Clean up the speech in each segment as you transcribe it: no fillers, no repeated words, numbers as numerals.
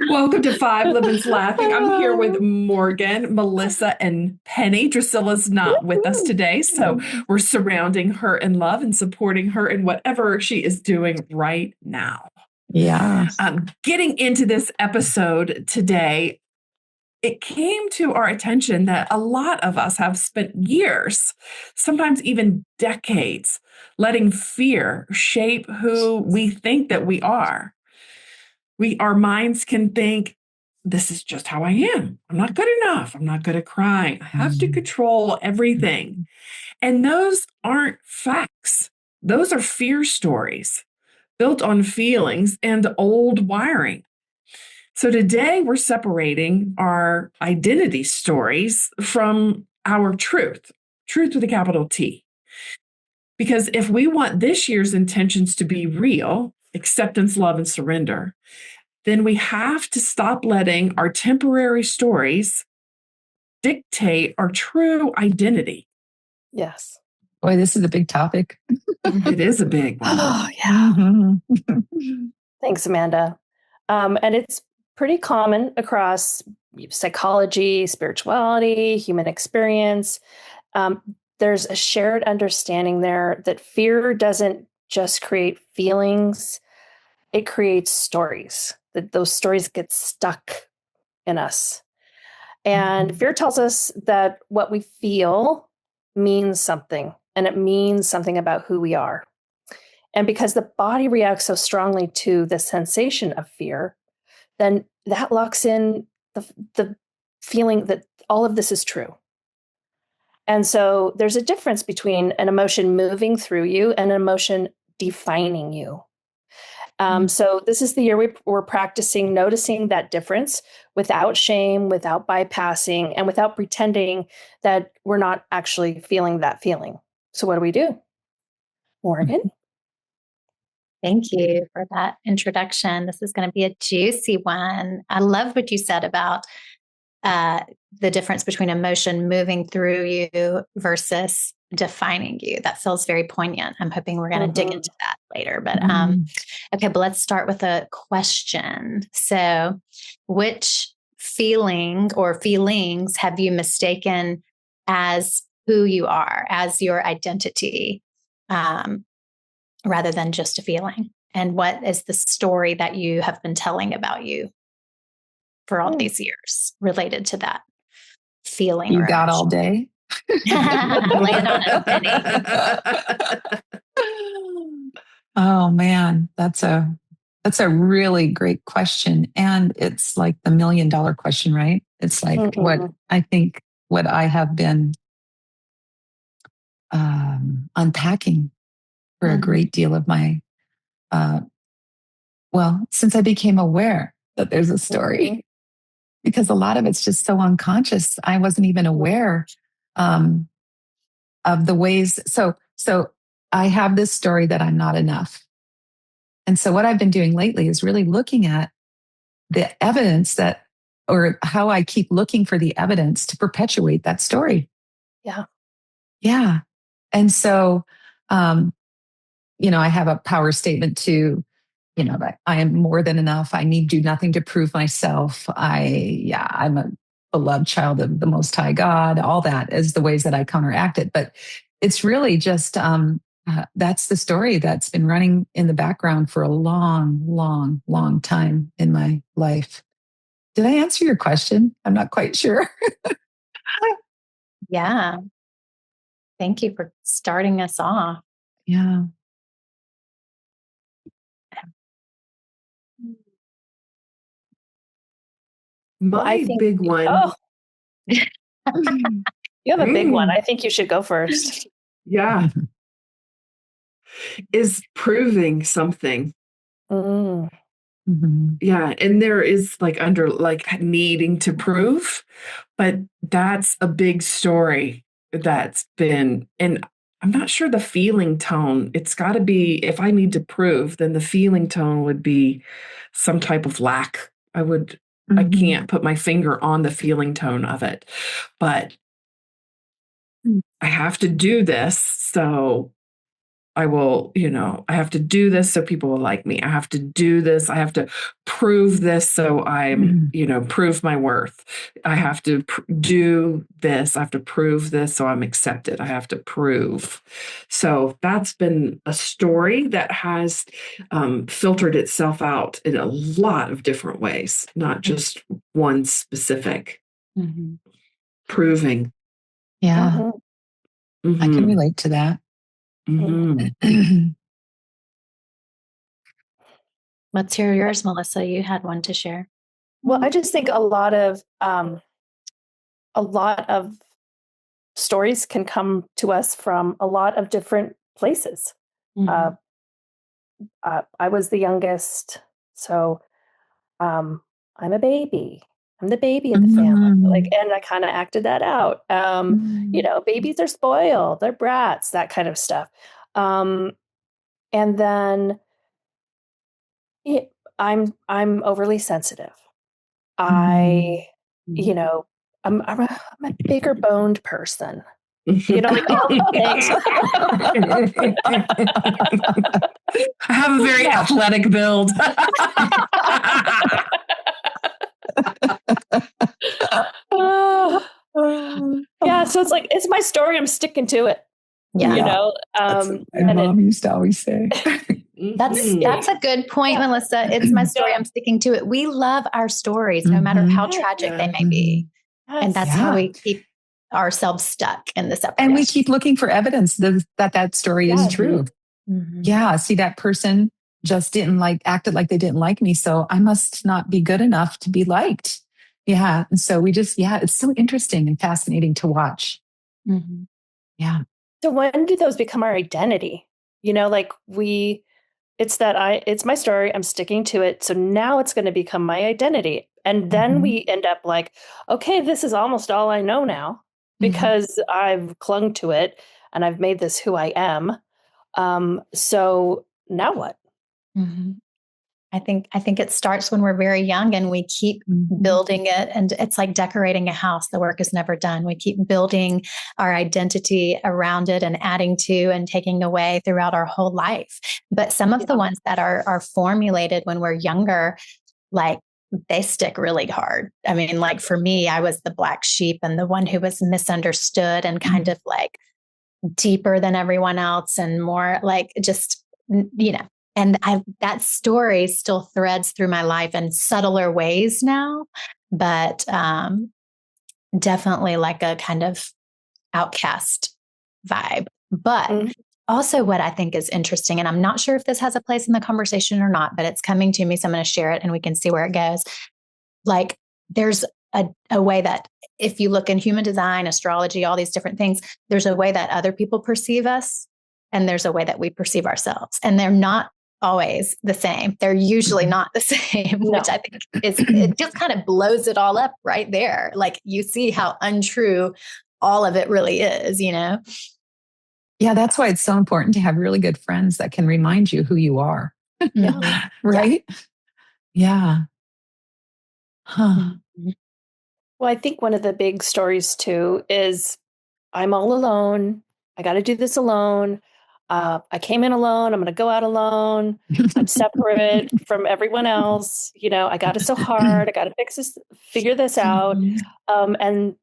Welcome to Five Lemons Laughing. I'm here with Morgan, Melissa, and Penny. Drusilla's not with us today, so we're surrounding her in love and supporting her in whatever she is doing right now. Yeah. Getting into this episode today, it came to our attention that a lot of us have spent years, sometimes even decades, letting fear shape who we think that we are. Our minds can think, this is just how I am. I'm not good enough. I'm not good at crying. I have to control everything. And those aren't facts. Those are fear stories built on feelings and old wiring. So today we're separating our identity stories from our truth with a capital T. Because if we want this year's intentions to be real, acceptance, love, and surrender, then we have to stop letting our temporary stories dictate our true identity. Yes. Boy, this is a big topic. It is a big one. Oh, yeah. Thanks, Amanda. And it's pretty common across psychology, spirituality, human experience. There's a shared understanding there that fear doesn't just create feelings, it creates stories, that those stories get stuck in us. And fear tells us that what we feel means something, and it means something about who we are. And because the body reacts so strongly to the sensation of fear, then that locks in the feeling that all of this is true. And so there's a difference between an emotion moving through you and an emotion defining you. So this is the year we're practicing noticing that difference without shame, without bypassing, and without pretending that we're not actually feeling that feeling. So what do we do? Morgan? Thank you for that introduction. This is going to be a juicy one. I love what you said about the difference between emotion moving through you versus defining you. That feels very poignant. I'm hoping we're going to dig into that later. But okay, but let's start with a question. So, which feeling or feelings have you mistaken as who you are, as your identity, rather than just a feeling? And what is the story that you have been telling about you for all these years related to that feeling? You got all day? Lay it on us, Penny. Oh man, that's a really great question. And it's like the $1 million question, right? It's like what I have been unpacking for a great deal of my, since I became aware that there's a story, because a lot of it's just so unconscious. I wasn't even aware of the ways. So I have this story that I'm not enough. And so what I've been doing lately is really looking at the evidence or how I keep looking for the evidence to perpetuate that story. Yeah. Yeah. And so, I have a power statement too, that I am more than enough. I need do nothing to prove myself. I'm a beloved child of the Most High God. All that is the ways that I counteract it. But it's really just, that's the story that's been running in the background for a long, long, long time in my life. Did I answer your question? I'm not quite sure. Yeah. Thank you for starting us off. Yeah. My big one. Oh. You have a big one. I think you should go first. Yeah. Is proving something. Yeah. And there is needing to prove, but that's a big story that's been, and I'm not sure the feeling tone. It's got to be, if I need to prove, then the feeling tone would be some type of lack. I can't put my finger on the feeling tone of it, but I have to do this. So I will, I have to do this so people will like me. I have to do this. I have to prove this so I'm, prove my worth. I have to do this. I have to prove this so I'm accepted. I have to prove. So that's been a story that has filtered itself out in a lot of different ways, not just one specific proving. Yeah. I can relate to that. Let's hear yours, Melissa. You had one to share. Well, I just think a lot of stories can come to us from a lot of different places. I was the youngest, so I'm a baby. I'm the baby of the family. And I kind of acted that out. Babies are spoiled, they're brats, that kind of stuff. And then I'm overly sensitive. I'm a bigger boned person. Like all the things. I have a very athletic build. So it's my story. I'm sticking to it. Yeah. That's what my mom used to always say. That's a good point, Melissa. It's my story. I'm sticking to it. We love our stories, no matter how tragic they may be. And that's how we keep ourselves stuck in this episode. And we keep looking for evidence that story is true. Yeah. See, that person just acted like they didn't like me. So I must not be good enough to be liked. Yeah. And so it's so interesting and fascinating to watch. Yeah. So when do those become our identity? It's my story. I'm sticking to it. So now it's going to become my identity. And then we end up like, okay, this is almost all I know now because I've clung to it and I've made this who I am. So now what? I think it starts when we're very young and we keep building it. And it's like decorating a house. The work is never done. We keep building our identity around it and adding to and taking away throughout our whole life. But some of the ones that are formulated when we're younger, like they stick really hard. I mean, like for me, I was the black sheep and the one who was misunderstood and kind of like deeper than everyone else and more like just, and that story still threads through my life in subtler ways now, but definitely like a kind of outcast vibe. But also what I think is interesting, and I'm not sure if this has a place in the conversation or not, but it's coming to me. So I'm going to share it and we can see where it goes. Like there's a way that if you look in human design, astrology, all these different things, there's a way that other people perceive us and there's a way that we perceive ourselves. And they're not always the same. They're usually not the same, which I think it just kind of blows it all up right there. Like you see how untrue all of it really is, Yeah, that's why it's so important to have really good friends that can remind you who you are. Right? Yeah. Huh. Well, I think one of the big stories too is I'm all alone. I got to do this alone. I came in alone. I'm going to go out alone. I'm separate from everyone else. I got it so hard. I got to figure this out. And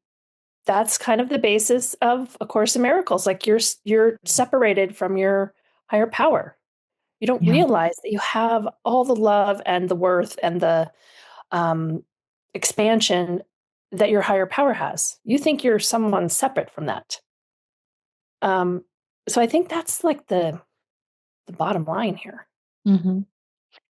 that's kind of the basis of A Course in Miracles. Like you're separated from your higher power. You don't realize that you have all the love and the worth and the expansion that your higher power has. You think you're someone separate from that. So I think that's like the bottom line here.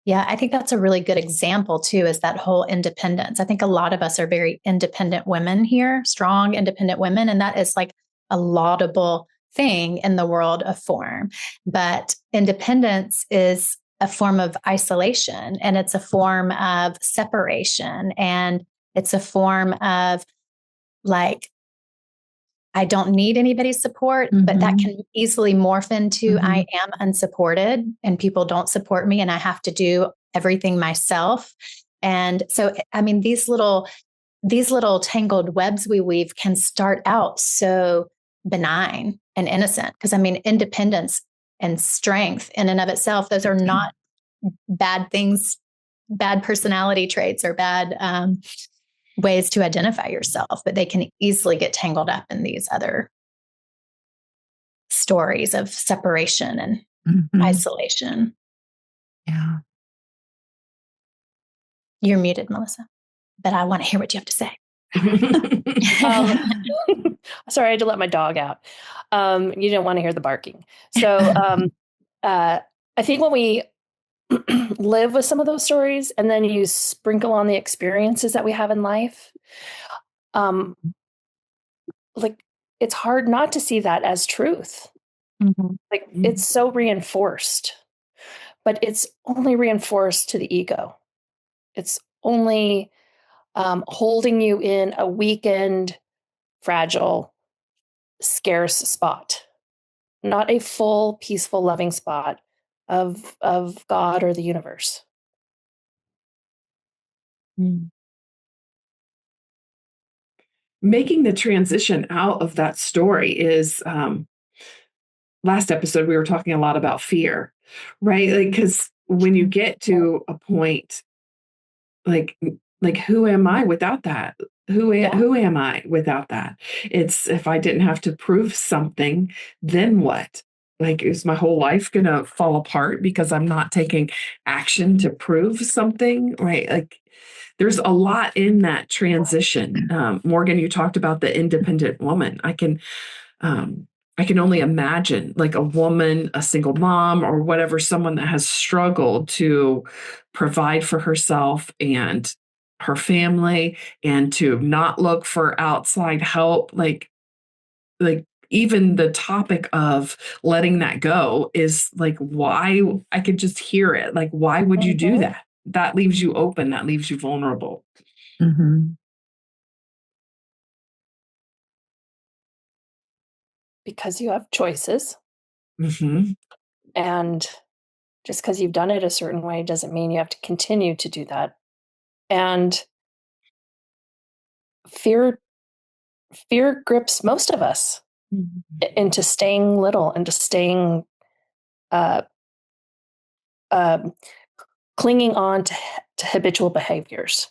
Yeah, I think that's a really good example too, is that whole independence. I think a lot of us are very independent women here, strong, independent women. And that is like a laudable thing in the world of form. But independence is a form of isolation and it's a form of separation. And it's a form of like, I don't need anybody's support, but that can easily morph into I am unsupported and people don't support me and I have to do everything myself. And so, I mean, these little tangled webs we weave can start out so benign and innocent. Because I mean, independence and strength in and of itself. Those are not bad things, bad personality traits or bad ways to identify yourself, but they can easily get tangled up in these other stories of separation and isolation. Yeah. You're muted, Melissa, but I want to hear what you have to say. Sorry, I had to let my dog out. You didn't want to hear the barking. So I think when we live with some of those stories and then you sprinkle on the experiences that we have in life, like it's hard not to see that as truth. Like it's so reinforced, but it's only reinforced to the ego. It's only holding you in a weakened, fragile, scarce spot, not a full, peaceful, loving spot of God or the universe. Making the transition out of that story is, last episode, we were talking a lot about fear, right? Like, because when you get to a point, like who am I without that? Who am I without that? It's, if I didn't have to prove something, then what? Like, is my whole life going to fall apart because I'm not taking action to prove something, right? Like, there's a lot in that transition. Morgan, you talked about the independent woman. I can only imagine, like, a woman, a single mom, or whatever, someone that has struggled to provide for herself and her family and to not look for outside help. Like even the topic of letting that go is like, why? I could just hear it. Like, why would you do that? That leaves you open. That leaves you vulnerable. Because you have choices. And just because you've done it a certain way doesn't mean you have to continue to do that. And fear grips most of us into staying little, into staying clinging on to habitual behaviors.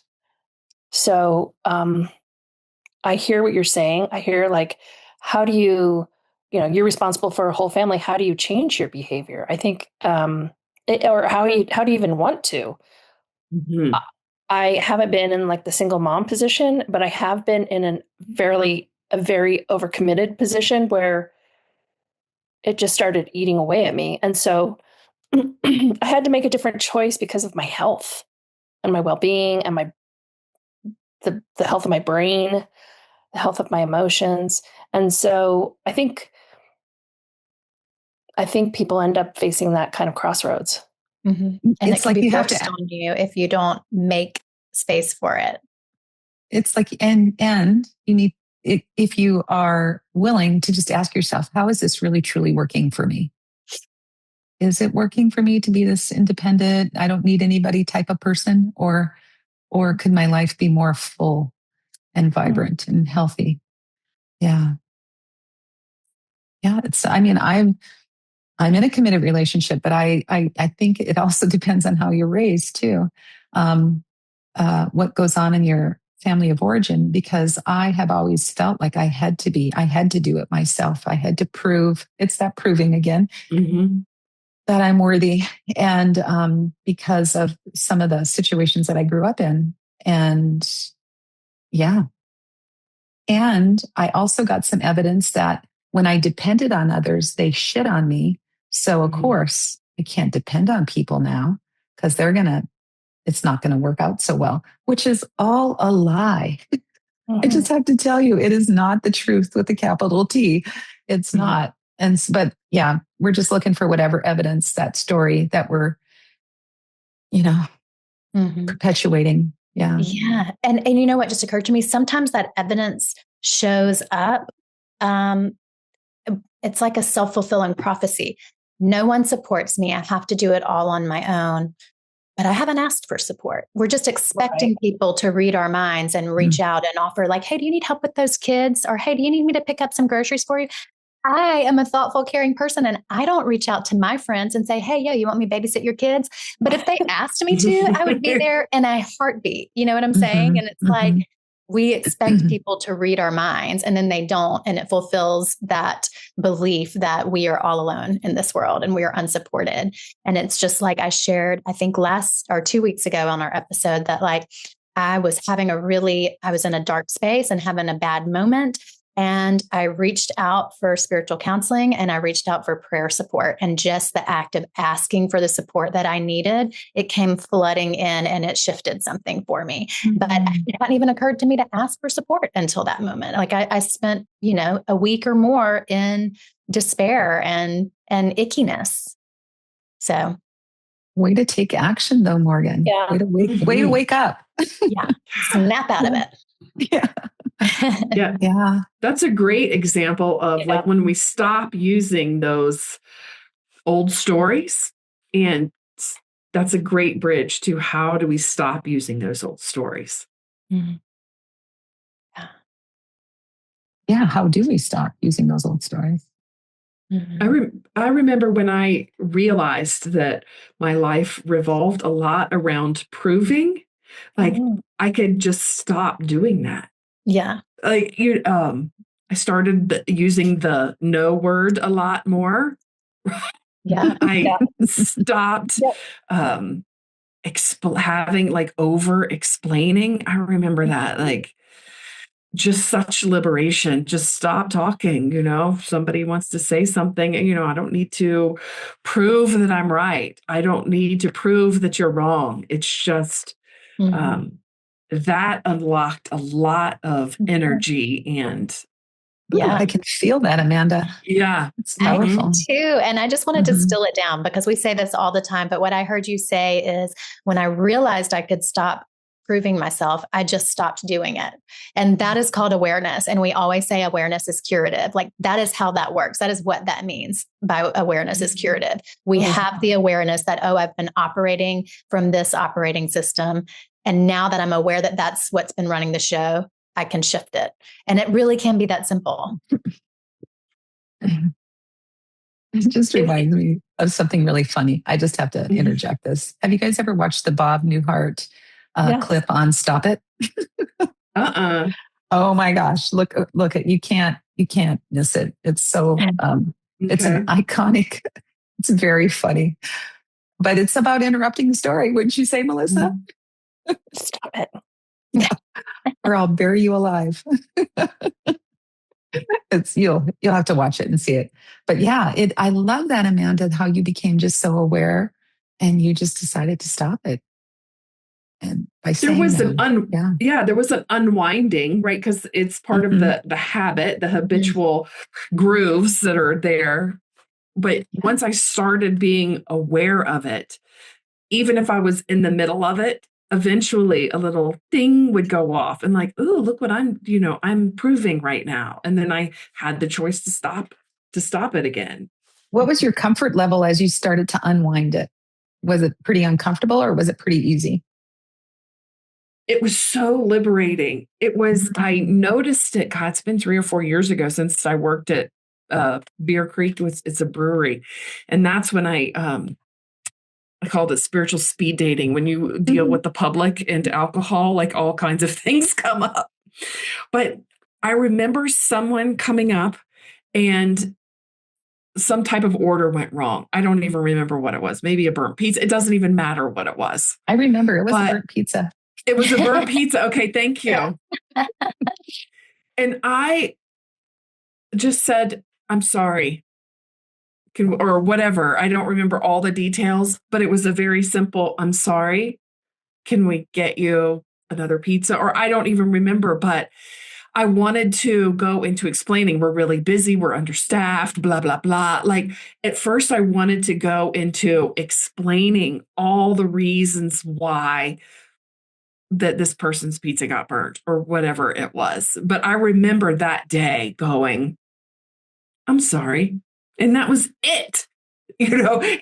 So I hear what you're saying. I hear, like, how do you, you're responsible for a whole family. How do you change your behavior? I think, or how do you even want to? I haven't been in like the single mom position, but I have been in a very overcommitted position where it just started eating away at me. And so I had to make a different choice because of my health and my well-being and the health of my brain, the health of my emotions. And so I think people end up facing that kind of crossroads. And it's like you have to on you if you don't make space for it. It's like, and you need, if you are willing to just ask yourself, how is this really truly working for me? Is it working for me to be this independent, I don't need anybody type of person? Or could my life be more full and vibrant and healthy? Yeah. It's, I mean, I'm in a committed relationship, but I think it also depends on how you're raised too. What goes on in your family of origin, because I have always felt like I had to do it myself. I had to prove, it's that proving again, that I'm worthy. And because of some of the situations that I grew up in. And and I also got some evidence that when I depended on others, they shit on me. So of course I can't depend on people now because it's not going to work out so well, which is all a lie. I just have to tell you, it is not the truth with a capital T. It's not. But we're just looking for whatever evidence, that story that we're, perpetuating. Yeah. Yeah. And you know what just occurred to me? Sometimes that evidence shows up. It's like a self-fulfilling prophecy. No one supports me. I have to do it all on my own. But I haven't asked for support. We're just expecting people to read our minds and reach out and offer, like, hey, do you need help with those kids? Or hey, do you need me to pick up some groceries for you? I am a thoughtful, caring person, and I don't reach out to my friends and say, "Hey, yo, you want me to babysit your kids?" But if they asked me to, I would be there in a heartbeat. You know what I'm saying? And it's like we expect people to read our minds, and then they don't, and it fulfills that belief that we are all alone in this world and we are unsupported. And it's just like I shared, I think last or 2 weeks ago on our episode, that like I was in a dark space and having a bad moment. And I reached out for spiritual counseling and I reached out for prayer support. And just the act of asking for the support that I needed, it came flooding in and it shifted something for me. But it hadn't even occurred to me to ask for support until that moment. Like I spent, a week or more in despair and ickiness. So. Way to take action though, Morgan. Yeah. Way to wake up. Yeah. Snap out of it. Yeah. Yeah. That's a great example of like when we stop using those old stories, and that's a great bridge to how do we stop using those old stories? Yeah. How do we stop using those old stories? I remember when I realized that my life revolved a lot around proving, like I could just stop doing that. Yeah. Like I started using the no word a lot more. Yeah. I stopped having like over explaining. I remember that, like just such liberation. Just stop talking. If somebody wants to say something, I don't need to prove that I'm right. I don't need to prove that you're wrong. It's just that unlocked a lot of energy and I can feel that, Amanda. Yeah. It's powerful. Too. And I just want to distill it down because we say this all the time. But what I heard you say is when I realized I could stop proving myself, I just stopped doing it. And that is called awareness. And we always say awareness is curative. Like that is how that works. That is what that means by awareness is curative. We have the awareness that, I've been operating from this operating system. And now that I'm aware that that's what's been running the show, I can shift it. And it really can be that simple. It just reminds me of something really funny. I just have to interject this. Have you guys ever watched the Bob Newhart clip on Stop It? Oh my gosh. Look at, you can't miss it. It's so, it's an iconic, it's very funny, but it's about interrupting the story. Wouldn't you say, Melissa? Stop it. Yeah. Or I'll bury you alive. You'll have to watch it and see it. But yeah, I love that, Amanda, how you became just so aware and you just decided to stop it. And by saying there was an unwinding, right? Because it's part of the habit, the habitual grooves that are there. But once I started being aware of it, even if I was in the middle of it, eventually a little ding would go off and like, oh, look what I'm proving right now. And then I had the choice to stop it again. What was your comfort level as you started to unwind it? Was it pretty uncomfortable or was it pretty easy? It was so liberating. It was, I noticed it, God, it's been 3 or 4 years ago since I worked at Beer Creek. It's a brewery. And that's when I called it spiritual speed dating. When you deal with the public and alcohol, like all kinds of things come up. But I remember someone coming up and some type of order went wrong. I don't even remember what it was. Maybe a burnt pizza. It doesn't even matter what it was. I remember it was a burnt pizza. It was a burnt pizza. Okay, thank you. And I just said, I'm sorry. Or whatever. I don't remember all the details, but it was a very simple, I'm sorry. Can we get you another pizza? Or I don't even remember, but I wanted to go into explaining, we're really busy, we're understaffed, blah, blah, blah. Like at first I wanted to go into explaining all the reasons why that this person's pizza got burnt or whatever it was. But I remember that day going, I'm sorry. And that was it,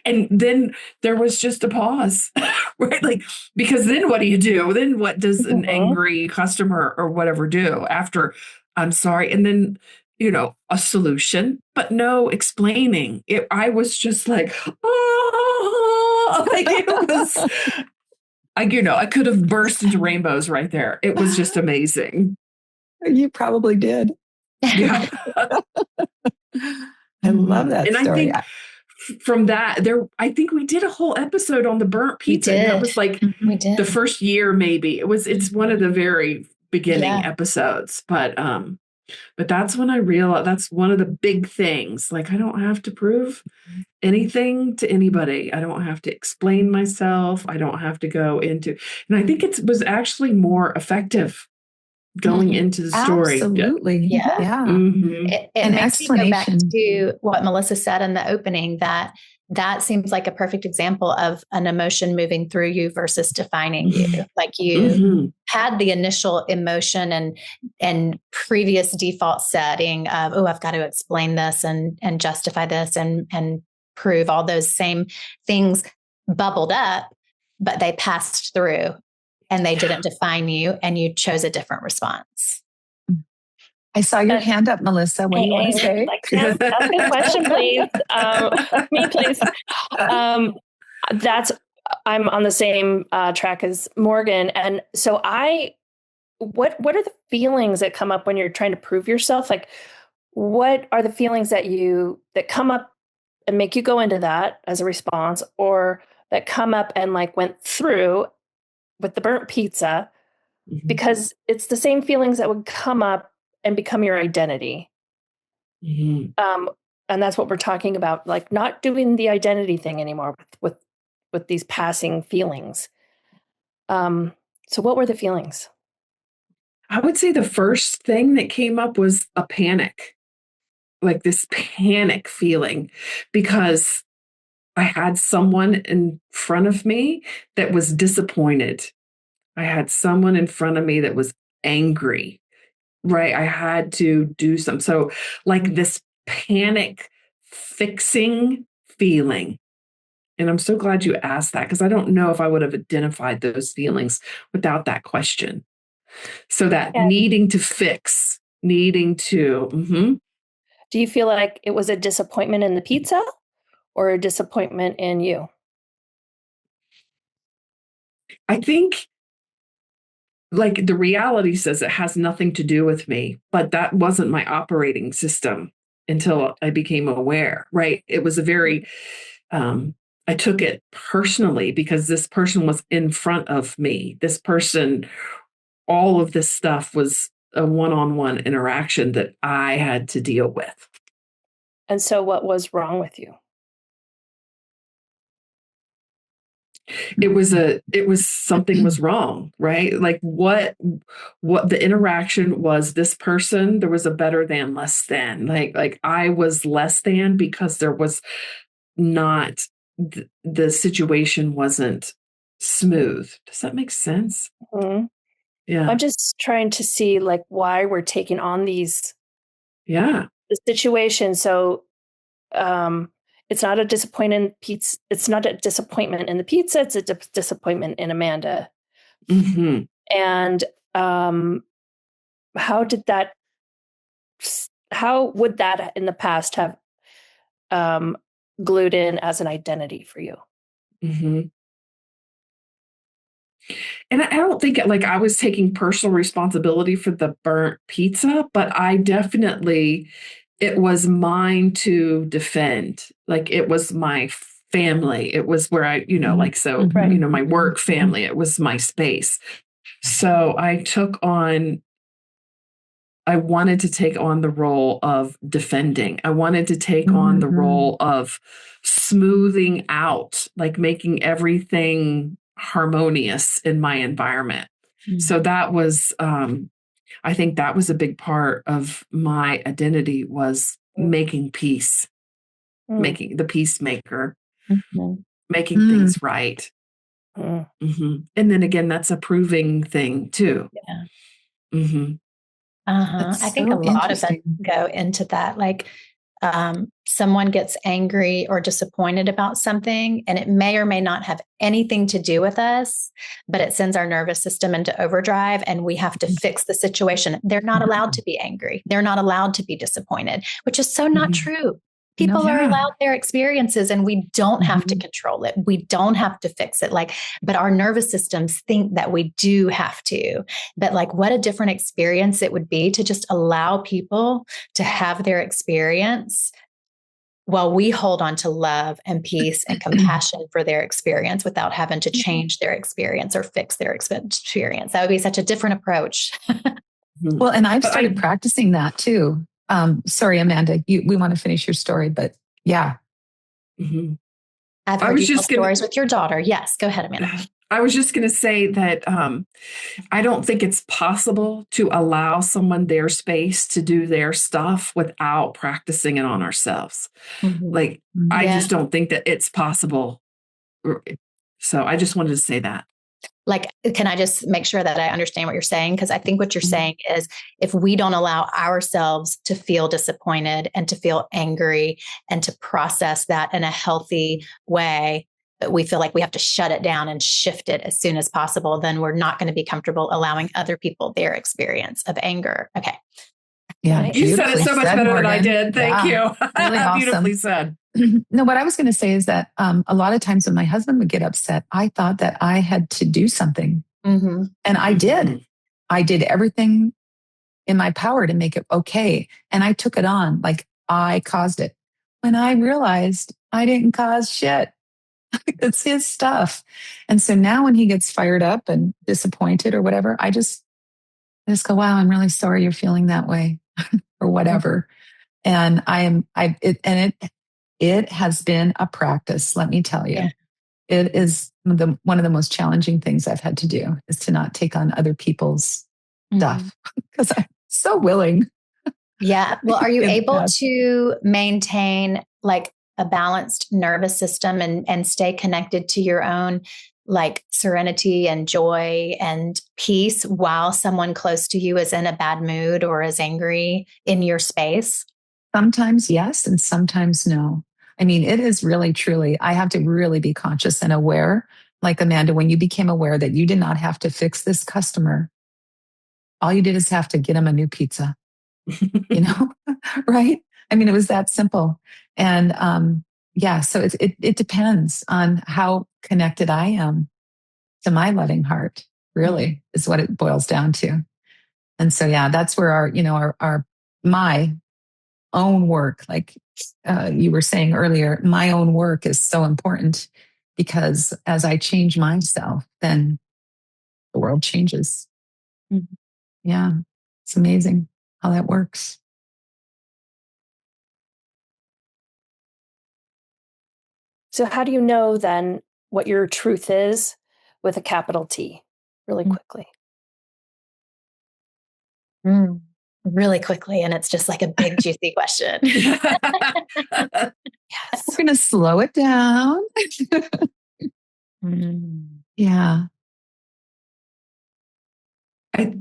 and then there was just a pause, right? Like, because then what do you do? Then what does an angry customer or whatever do after I'm sorry? And then a solution, but no explaining it. I was just like, oh, like it was, I could have burst into rainbows right there. It was just amazing. You probably did. Yeah. I love that and story. I think from that I think we did a whole episode on the burnt pizza. We did. And that was like we did. the first year, maybe it's one of the very beginning episodes, but that's when I realized that's one of the big things. Like, I don't have to prove anything to anybody. I don't have to explain myself. I don't have to go into, and I think it was actually more effective going into the story. Absolutely. Yeah. Mm-hmm. It makes me go back to what Melissa said in the opening, that seems like a perfect example of an emotion moving through you versus defining you. Like you had the initial emotion and previous default setting of, oh, I've got to explain this and justify this and prove all those same things bubbled up, but they passed through and they didn't define you and you chose a different response. I saw your hand up, Melissa. What do you want to say? Ask a question, please. Me, please. I'm on the same track as Morgan. And so what are the feelings that come up when you're trying to prove yourself? Like, what are the feelings that come up and make you go into that as a response, or that come up and like went through with the burnt pizza? Because it's the same feelings that would come up and become your identity. And that's what we're talking about, like not doing the identity thing anymore with these passing feelings. So what were the feelings? I would say the first thing that came up was a panic, like this panic feeling, because I had someone in front of me that was disappointed. I had someone in front of me that was angry, right? I had to do something. So like this panic fixing feeling. And I'm so glad you asked that, because I don't know if I would have identified those feelings without that question. So that needing to fix, needing to. Do you feel like it was a disappointment in the pizza or a disappointment in you? I think like the reality says it has nothing to do with me, but that wasn't my operating system until I became aware, right? It was a very, I took it personally because this person was in front of me. This person, all of this stuff was a one-on-one interaction that I had to deal with. And so what was wrong with you? It was something was wrong, right? Like what the interaction was, this person, there was a better than, less than, like I was less than because there was not, the situation wasn't smooth. Does that make sense? Mm-hmm. Yeah. I'm just trying to see like why we're taking on the situation. So, it's not a disappointment pizza. It's not a disappointment in the pizza. It's a disappointment in Amanda. And how would that in the past have glued in as an identity for you? And I don't think like I was taking personal responsibility for the burnt pizza, but I definitely, it was mine to defend. Like it was my family. It was where I, like, so, my work family, it was my space. So I wanted to take on the role of defending. I wanted to take on the role of smoothing out, like making everything harmonious in my environment. So that was, I think that was a big part of my identity, was making peace, making the peacemaker, making things right. And then again, that's a proving thing too. I think a lot of us go into that. Like someone gets angry or disappointed about something, and it may or may not have anything to do with us, but it sends our nervous system into overdrive and we have to fix the situation. They're not allowed to be angry. They're not allowed to be disappointed, which is so not true. People are allowed their experiences and we don't have to control it. We don't have to fix it. But our nervous systems think that we do have to. But what a different experience it would be to just allow people to have their experience while we hold on to love and peace and compassion for their experience without having to change their experience or fix their experience. That would be such a different approach. Well, and I've started practicing that too. Sorry, Amanda, we want to finish your story, but yeah. I've heard you tell stories with your daughter. Yes, go ahead, Amanda. I was just going to say that I don't think it's possible to allow someone their space to do their stuff without practicing it on ourselves. I just don't think that it's possible. So I just wanted to say that. Can I just make sure that I understand what you're saying? Because I think what you're saying is if we don't allow ourselves to feel disappointed and to feel angry and to process that in a healthy way, but we feel like we have to shut it down and shift it as soon as possible, then we're not going to be comfortable allowing other people their experience of anger. Okay. Yeah. You said it so much better than I did. Thank you. Really awesome. Beautifully said. No, what I was going to say is that a lot of times when my husband would get upset, I thought that I had to do something. And I did. I did everything in my power to make it okay. And I took it on like I caused it. When I realized I didn't cause shit. It's his stuff. And so now when he gets fired up and disappointed or whatever, I just go, wow, I'm really sorry you're feeling that way or whatever. And it has been a practice. Let me tell you, it is one of the most challenging things I've had to do is to not take on other people's stuff because I'm so willing. Yeah. Well, are you able to maintain a balanced nervous system and stay connected to your own serenity and joy and peace while someone close to you is in a bad mood or is angry in your space? Sometimes yes, and sometimes no. I mean, it is really, truly, I have to really be conscious and aware. Like Amanda, when you became aware that you did not have to fix this customer, all you did is have to get him a new pizza, right? I mean, it was that simple. And so it depends on how connected I am to my loving heart, really, is what it boils down to. And so, that's where my own work, like you were saying earlier, my own work is so important because as I change myself, then the world changes. Yeah, it's amazing how that works. So how do you know then what your truth is with a capital T really quickly? Really quickly. And it's just like a big, juicy question. Yes. We're going to slow it down. Yeah.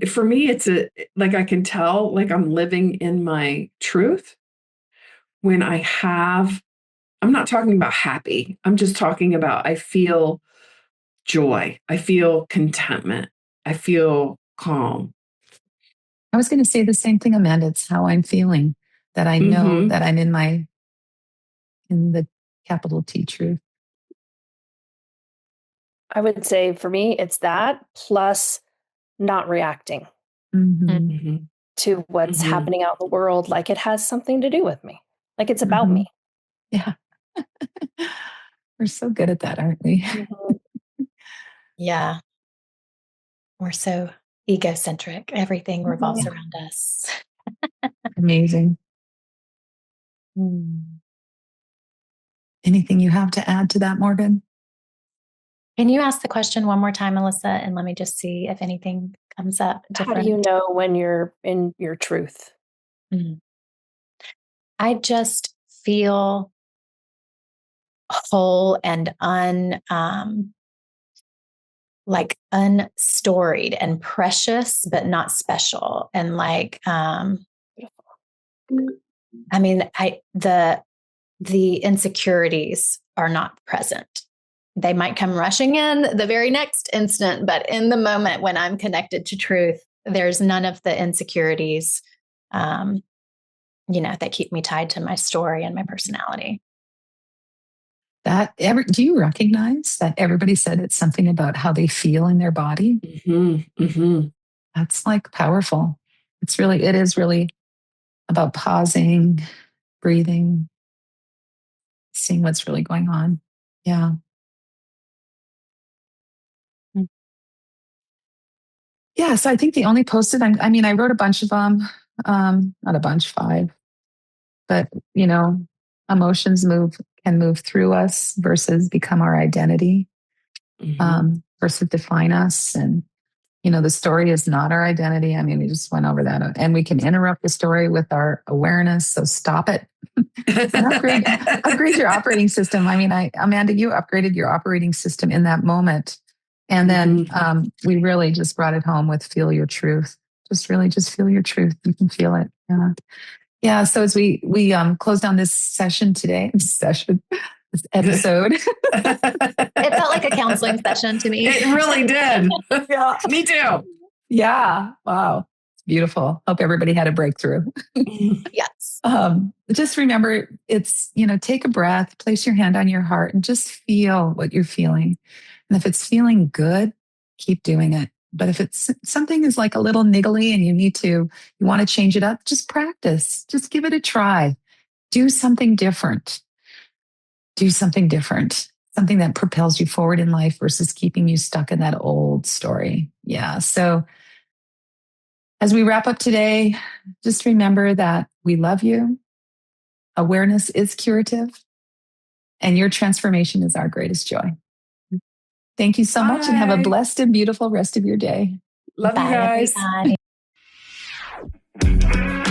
For me, it's I can tell I'm living in my truth when I'm not talking about happy. I'm just talking about I feel joy. I feel contentment. I feel calm. I was going to say the same thing, Amanda. It's how I'm feeling that I know that I'm in the capital T truth. I would say for me, it's that plus not reacting to what's happening out in the world like it has something to do with me, like it's about me. Yeah. We're so good at that, aren't we? Yeah. We're so egocentric. Everything revolves around us. Amazing. Anything you have to add to that, Morgan? Can you ask the question one more time, Melissa? And let me just see if anything comes up different. How do you know when you're in your truth? I just feel whole and unstoried and precious, but not special. And I mean, the insecurities are not present. They might come rushing in the very next instant, but in the moment when I'm connected to truth, there's none of the insecurities, that keep me tied to my story and my personality. Do you recognize that everybody said it's something about how they feel in their body? Mm-hmm. Mm-hmm. That's like powerful. It is really about pausing, breathing, seeing what's really going on. Yeah. Yeah. So I think the only posted, I wrote a bunch of them, not a bunch, 5, but emotions can move through us versus become our identity, versus define us. And the story is not our identity. I mean, we just went over that. And we can interrupt the story with our awareness. So stop it and upgrade your operating system. I mean, Amanda, you upgraded your operating system in that moment. And then we really just brought it home with feel your truth. Just feel your truth. You can feel it. Yeah. Yeah. So as we close down this this episode. It felt like a counseling session to me. It really did. Yeah. Me too. Yeah. Wow. It's beautiful. Hope everybody had a breakthrough. Yes. Just remember, take a breath, place your hand on your heart, and just feel what you're feeling. And if it's feeling good, keep doing it. But if it's something is like a little niggly and you want to change it up, just practice. Just give it a try. Do something different. Something that propels you forward in life versus keeping you stuck in that old story. Yeah. So as we wrap up today, just remember that we love you. Awareness is curative, and your transformation is our greatest joy. Thank you so much, and have a blessed and beautiful rest of your day. Love you guys. Everybody.